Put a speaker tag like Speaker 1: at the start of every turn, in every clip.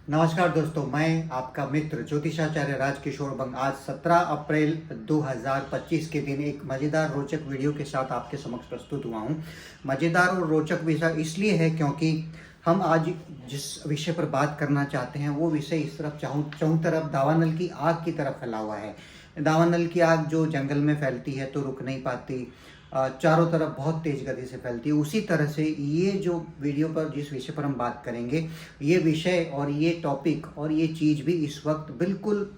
Speaker 1: नमस्कार दोस्तों, मैं आपका मित्र ज्योतिषाचार्य राजकिशोर बंग आज 17 अप्रैल 2025 के दिन एक मज़ेदार रोचक वीडियो के साथ आपके समक्ष प्रस्तुत हुआ हूं। मज़ेदार और रोचक विषय इसलिए है क्योंकि हम आज जिस विषय पर बात करना चाहते हैं वो विषय इस तरफ चौं तरफ दावानल की आग की तरफ फैला हुआ है। दावानल की आग जो जंगल में फैलती है तो रुक नहीं पाती, चारों तरफ बहुत तेज गति से फैलती है। उसी तरह से ये जो वीडियो पर जिस विषय पर हम बात करेंगे, ये विषय और ये टॉपिक और ये चीज़ भी इस वक्त बिल्कुल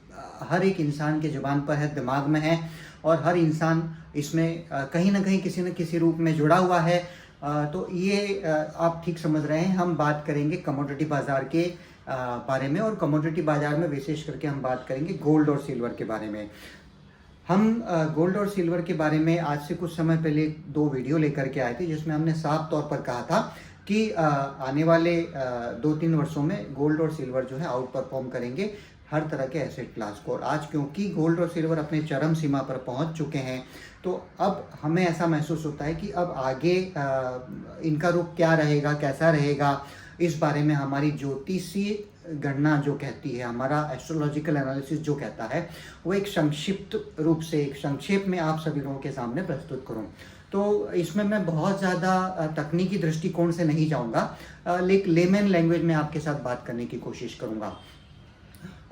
Speaker 1: हर एक इंसान के ज़ुबान पर है, दिमाग में है और हर इंसान इसमें कहीं ना कहीं किसी न किसी रूप में जुड़ा हुआ है। तो ये आप ठीक समझ रहे हैं। हम बात करेंगे कमोडिटी बाज़ार के बारे में, और कमोडिटी बाज़ार में विशेष करके हम बात करेंगे गोल्ड और सिल्वर के बारे में। हम गोल्ड और सिल्वर के बारे में आज से कुछ समय पहले 2 वीडियो लेकर के आए थे, जिसमें हमने साफ तौर पर कहा था कि आने वाले 2-3 वर्षों में गोल्ड और सिल्वर जो है आउट परफॉर्म करेंगे हर तरह के एसेट क्लास को। और आज क्योंकि गोल्ड और सिल्वर अपने चरम सीमा पर पहुंच चुके हैं, तो अब हमें ऐसा महसूस होता है कि अब आगे इनका रुख क्या रहेगा, कैसा रहेगा, इस बारे में हमारी ज्योतिषीय गणना जो कहती है, हमारा एस्ट्रोलॉजिकल एनालिसिस जो कहता है, वो एक संक्षिप्त रूप से, एक संक्षेप में आप सभी लोगों के सामने प्रस्तुत करूं। तो इसमें मैं बहुत ज़्यादा तकनीकी दृष्टिकोण से नहीं जाऊंगा, लेकिन लेमन लैंग्वेज में आपके साथ बात करने की कोशिश करूंगा।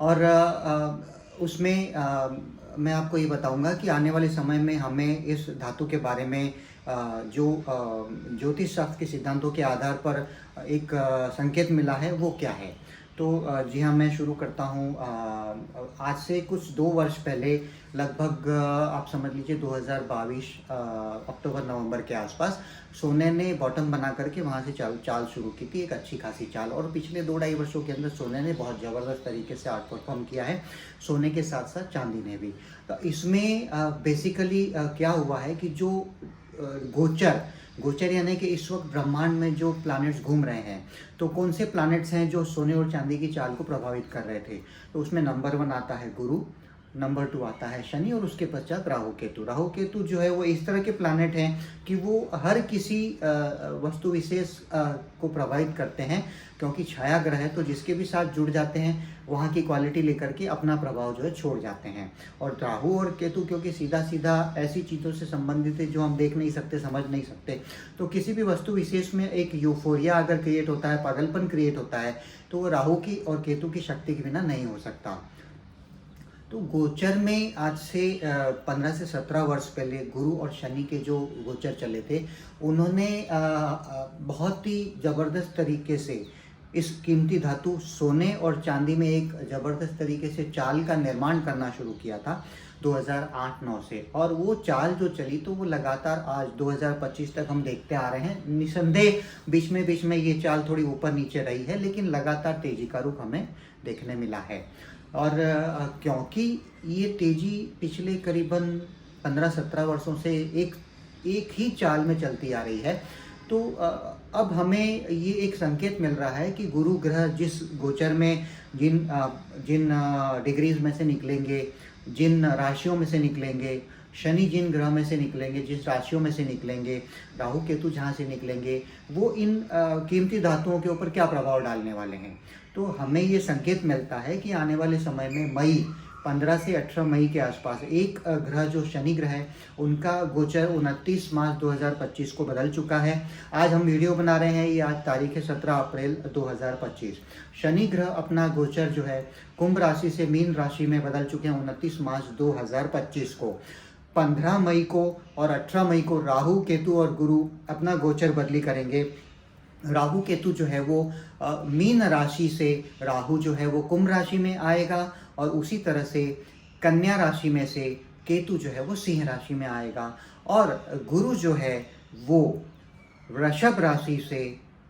Speaker 1: और उसमें मैं आपको ये बताऊंगा कि आने वाले समय में हमें इस धातु के बारे में जो ज्योतिष शास्त्र के सिद्धांतों के आधार पर एक संकेत मिला है वो क्या है। तो जी हाँ, मैं शुरू करता हूँ। आज से कुछ 2 वर्ष पहले, लगभग आप समझ लीजिए 2022 अक्टूबर-नवंबर के आसपास, सोने ने बॉटम बना करके वहाँ से चाल शुरू की थी, एक अच्छी खासी चाल। और पिछले 2-2.5 वर्षों के अंदर सोने ने बहुत ज़बरदस्त तरीके से आउट परफॉर्म किया है, सोने के साथ साथ चांदी ने भी। तो इसमें बेसिकली क्या हुआ है कि जो गोचर यानी कि इस वक्त ब्रह्मांड में जो प्लैनेट्स घूम रहे हैं, तो कौन से प्लैनेट्स हैं जो सोने और चांदी की चाल को प्रभावित कर रहे थे। तो उसमें नंबर 1 आता है गुरु, नंबर 2 आता है शनि, और उसके पश्चात राहु केतु। राहु केतु जो है वो इस तरह के प्लैनेट हैं कि वो हर किसी वस्तु विशेष को प्रभावित करते हैं, क्योंकि छाया ग्रह है तो जिसके भी साथ जुड़ जाते हैं वहाँ की क्वालिटी लेकर के अपना प्रभाव जो है छोड़ जाते हैं। और राहु और केतु क्योंकि सीधा सीधा ऐसी चीज़ों से संबंधित है जो हम देख नहीं सकते, समझ नहीं सकते, तो किसी भी वस्तु विशेष में एक यूफोरिया अगर क्रिएट होता है, पागलपन क्रिएट होता है, तो वो राहु की और केतु की शक्ति के बिना नहीं हो सकता। तो गोचर में आज से 15 से 17 वर्ष पहले गुरु और शनि के जो गोचर चले थे, उन्होंने बहुत ही ज़बरदस्त तरीके से इस कीमती धातु सोने और चांदी में एक ज़बरदस्त तरीके से चाल का निर्माण करना शुरू किया था 2008-9 से। और वो चाल जो चली तो वो लगातार आज 2025 तक हम देखते आ रहे हैं। निसंदेह बीच में ये चाल थोड़ी ऊपर नीचे रही है, लेकिन लगातार तेजी का रुख हमें देखने मिला है। और क्योंकि ये तेजी पिछले करीबन 15-17 वर्षों से एक ही चाल में चलती आ रही है, तो अब हमें ये एक संकेत मिल रहा है कि गुरु ग्रह जिस गोचर में जिन डिग्रीज में से निकलेंगे, जिन राशियों में से निकलेंगे, शनि जिन ग्रह में से निकलेंगे, जिस राशियों में से निकलेंगे, राहु केतु जहाँ से निकलेंगे, वो इन कीमती धातुओं के ऊपर क्या प्रभाव डालने वाले हैं। तो हमें ये संकेत मिलता है कि आने वाले समय में मई 15 से 18 मई के आसपास एक ग्रह जो शनि ग्रह है, उनका गोचर 29 मार्च 2025 को बदल चुका है। आज हम वीडियो बना रहे हैं, ये आज तारीख है 17 अप्रैल 2025। शनि ग्रह अपना गोचर जो है कुंभ राशि से मीन राशि में बदल चुके हैं 29 मार्च 2025 को। 15 मई को और 18 मई को राहु केतु और गुरु अपना गोचर बदली करेंगे। राहु केतु जो है वो मीन राशि से राहु जो है वो कुंभ राशि में आएगा, और उसी तरह से कन्या राशि में से केतु जो है वो सिंह राशि में आएगा, और गुरु जो है वो वृषभ राशि से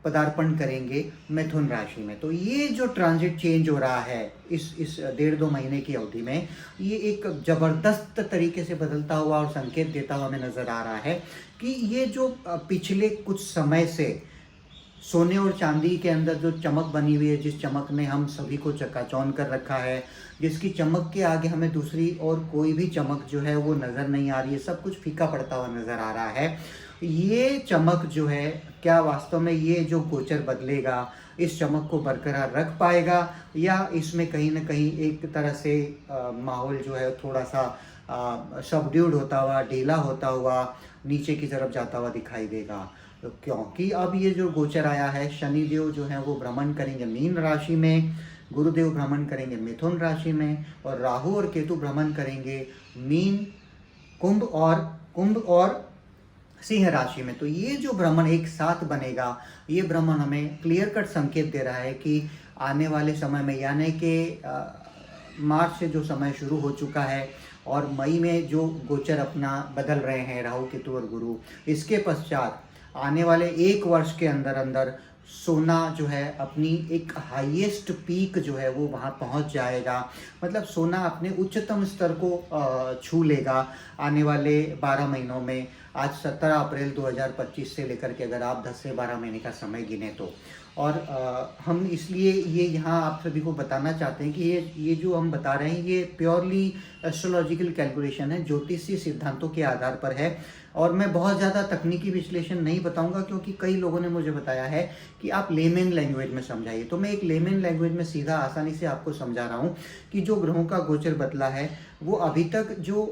Speaker 1: पदार्पण करेंगे मिथुन राशि में। तो ये जो ट्रांजिट चेंज हो रहा है इस 1.5-2 महीने की अवधि में, ये एक ज़बरदस्त तरीके से बदलता हुआ और संकेत देता हुआ हमें नज़र आ रहा है कि ये जो पिछले कुछ समय से सोने और चांदी के अंदर जो चमक बनी हुई है, जिस चमक ने हम सभी को चकाचौंध कर रखा है, जिसकी चमक के आगे हमें दूसरी और कोई भी चमक जो है वो नज़र नहीं आ रही है, सब कुछ फीका पड़ता हुआ नज़र आ रहा है। ये चमक जो है, क्या वास्तव में ये जो गोचर बदलेगा, इस चमक को बरकरार रख पाएगा, या इसमें कहीं ना कहीं एक तरह से माहौल जो है थोड़ा सा सबड्यूड होता हुआ, ढीला होता हुआ, नीचे की तरफ जाता हुआ दिखाई देगा। तो क्योंकि अब ये जो गोचर आया है, शनिदेव जो है वो भ्रमण करेंगे मीन राशि में, गुरुदेव भ्रमण करेंगे मिथुन राशि में, और राहु और केतु भ्रमण करेंगे मीन, कुंभ और सिंह राशि में। तो ये जो भ्रमण एक साथ बनेगा, ये भ्रमण हमें क्लियर कट संकेत दे रहा है कि आने वाले समय में, यानी कि मार्च से जो समय शुरू हो चुका है और मई में जो गोचर अपना बदल रहे हैं राहु केतु और गुरु, इसके पश्चात आने वाले 1 वर्ष के अंदर अंदर सोना जो है अपनी एक हाईएस्ट पीक जो है वो वहाँ पहुँच जाएगा। मतलब सोना अपने उच्चतम स्तर को छू लेगा आने वाले 12 महीनों में। आज 17 अप्रैल 2025 से लेकर के अगर आप 10 से 12 महीने का समय गिने तो, और हम इसलिए ये यहाँ आप सभी को बताना चाहते हैं कि ये जो हम बता रहे हैं ये प्योरली एस्ट्रोलॉजिकल कैलकुलेशन है, ज्योतिषीय सिद्धांतों के आधार पर है। और मैं बहुत ज़्यादा तकनीकी विश्लेषण नहीं बताऊंगा, क्योंकि कई लोगों ने मुझे बताया है कि आप लेमन लैंग्वेज में समझाइए। तो मैं एक लेमन लैंग्वेज में सीधा आसानी से आपको समझा रहा हूँ कि जो ग्रहों का गोचर बदला है वो अभी तक जो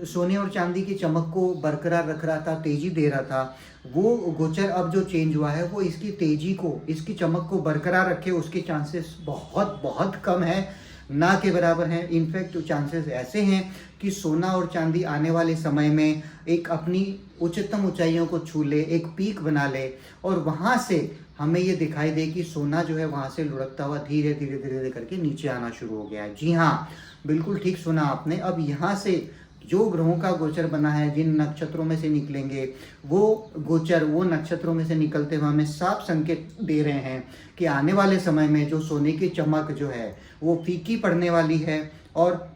Speaker 1: सोने और चांदी की चमक को बरकरार रख रहा था, तेजी दे रहा था, वो गोचर अब जो चेंज हुआ है वो इसकी तेजी को, इसकी चमक को बरकरार रखे उसके चांसेस बहुत बहुत कम है, ना के बराबर हैं। इनफैक्ट चांसेस ऐसे हैं कि सोना और चांदी आने वाले समय में एक अपनी उच्चतम ऊंचाइयों को छू ले, एक पीक बना ले, और वहाँ से हमें ये दिखाई दे कि सोना जो है वहाँ से लुढ़कता हुआ धीरे धीरे धीरे धीरे करके नीचे आना शुरू हो गया है। जी हाँ, बिल्कुल ठीक सुना आपने। अब यहाँ से जो ग्रहों का गोचर बना है, जिन नक्षत्रों में से निकलेंगे, वो गोचर वो नक्षत्रों में से निकलते हुए हमें साफ संकेत दे रहे हैं कि आने वाले समय में जो सोने की चमक जो है वो फीकी पड़ने वाली है। और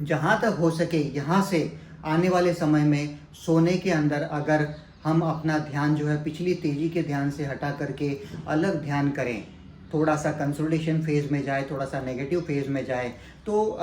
Speaker 1: जहाँ तक हो सके यहाँ से आने वाले समय में सोने के अंदर अगर हम अपना ध्यान जो है पिछली तेजी के ध्यान से हटा करके अलग ध्यान करें, थोड़ा सा कंसोलिडेशन फेज में जाए, थोड़ा सा नेगेटिव फेज में जाए, तो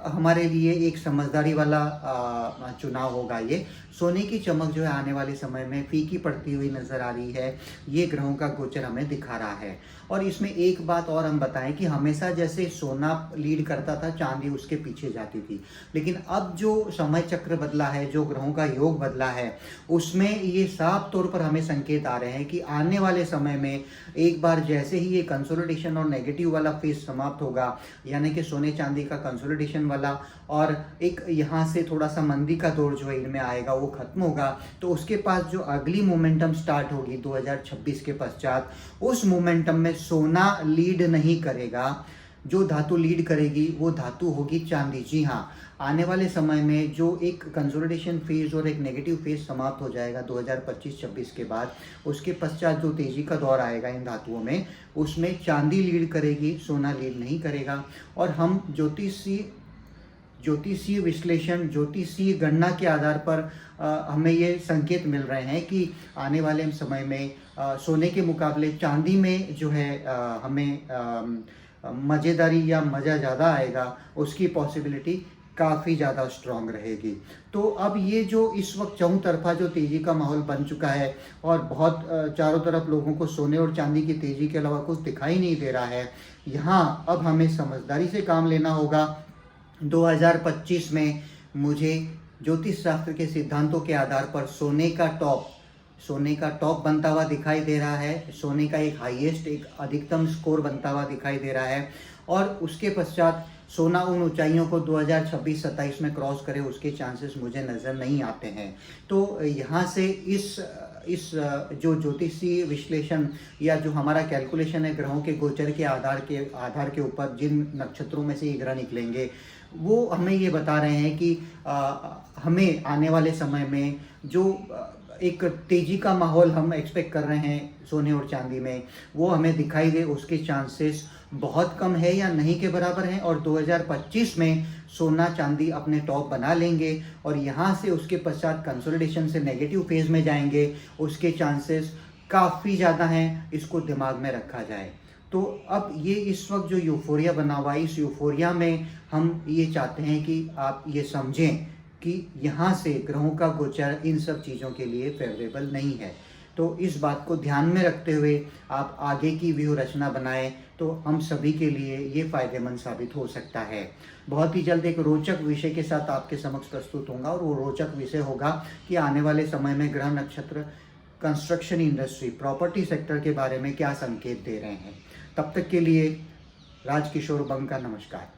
Speaker 1: हमारे लिए एक समझदारी वाला चुनाव होगा। ये सोने की चमक जो है आने वाले समय में फीकी पड़ती हुई नज़र आ रही है, ये ग्रहों का गोचर हमें दिखा रहा है। और इसमें एक बात और हम बताएं कि हमेशा जैसे सोना लीड करता था, चांदी उसके पीछे जाती थी, लेकिन अब जो समय चक्र बदला है, जो ग्रहों का योग बदला है, उसमें ये साफ तौर पर हमें संकेत आ रहे हैं कि आने वाले समय में एक बार जैसे ही ये कंसोलिडेशन और नेगेटिव वाला फेज समाप्त होगा, यानी कि सोने चांदी का कंसोलिडेशन वाला, और एक यहाँ से थोड़ा सा मंदी का दौर जो है इनमें आएगा वो खत्म होगा, तो उसके पास जो अगली मोमेंटम स्टार्ट होगी 2026 के पश्चात, उस मोमेंटम में सोना लीड नहीं करेगा। जो धातु लीड करेगी वो धातु होगी चांदी। जी हाँ, आने वाले समय में जो एक कंसोलिडेशन फेज और एक नेगेटिव फेज समाप्त हो जाएगा 2025-26 के बाद, उसके पश्चात जो तेजी का दौर आएगा इन धातुओं में, उसमें चांदी लीड करेगी, सोना लीड नहीं करेगा। और हम ज्योतिषीय विश्लेषण, ज्योतिषीय गणना के आधार पर हमें ये संकेत मिल रहे हैं कि आने वाले समय में सोने के मुकाबले चांदी में जो है हमें मज़ेदारी या मज़ा ज़्यादा आएगा, उसकी पॉसिबिलिटी काफ़ी ज़्यादा स्ट्रॉन्ग रहेगी। तो अब ये जो इस वक्त चौं तरफा जो तेज़ी का माहौल बन चुका है और बहुत चारों तरफ लोगों को सोने और चांदी की तेज़ी के अलावा कुछ दिखाई नहीं दे रहा है, यहाँ अब हमें समझदारी से काम लेना होगा। 2025 में मुझे ज्योतिष शास्त्र के सिद्धांतों के आधार पर सोने का टॉप बनता हुआ दिखाई दे रहा है, सोने का एक हाईएस्ट, एक अधिकतम स्कोर बनता हुआ दिखाई दे रहा है, और उसके पश्चात सोना उन ऊंचाइयों को 2026-27 में क्रॉस करे उसके चांसेस मुझे नज़र नहीं आते हैं। तो यहाँ से इस जो ज्योतिषीय विश्लेषण या जो हमारा कैलकुलेशन है ग्रहों के गोचर के आधार के ऊपर, जिन नक्षत्रों में से ये ग्रह निकलेंगे, वो हमें ये बता रहे हैं कि हमें आने वाले समय में जो एक तेजी का माहौल हम एक्सपेक्ट कर रहे हैं सोने और चांदी में, वो हमें दिखाई दे उसके चांसेस बहुत कम है या नहीं के बराबर हैं। और 2025 में सोना चांदी अपने टॉप बना लेंगे और यहाँ से उसके पश्चात कंसोलिडेशन से नेगेटिव फेज में जाएंगे, उसके चांसेस काफ़ी ज़्यादा हैं, इसको दिमाग में रखा जाए। तो अब ये इस वक्त जो यूफोरिया बना हुआ है, इस यूफोरिया में हम ये चाहते हैं कि आप ये समझें कि यहाँ से ग्रहों का गोचर इन सब चीज़ों के लिए फेवरेबल नहीं है। तो इस बात को ध्यान में रखते हुए आप आगे की व्यूह रचना बनाएं तो हम सभी के लिए ये फायदेमंद साबित हो सकता है। बहुत ही जल्द एक रोचक विषय के साथ आपके समक्ष प्रस्तुत होगा, और वो रोचक विषय होगा कि आने वाले समय में ग्रह नक्षत्र कंस्ट्रक्शन इंडस्ट्री, प्रॉपर्टी सेक्टर के बारे में क्या संकेत दे रहे हैं। तब तक के लिए राजकिशोर बंग का नमस्कार।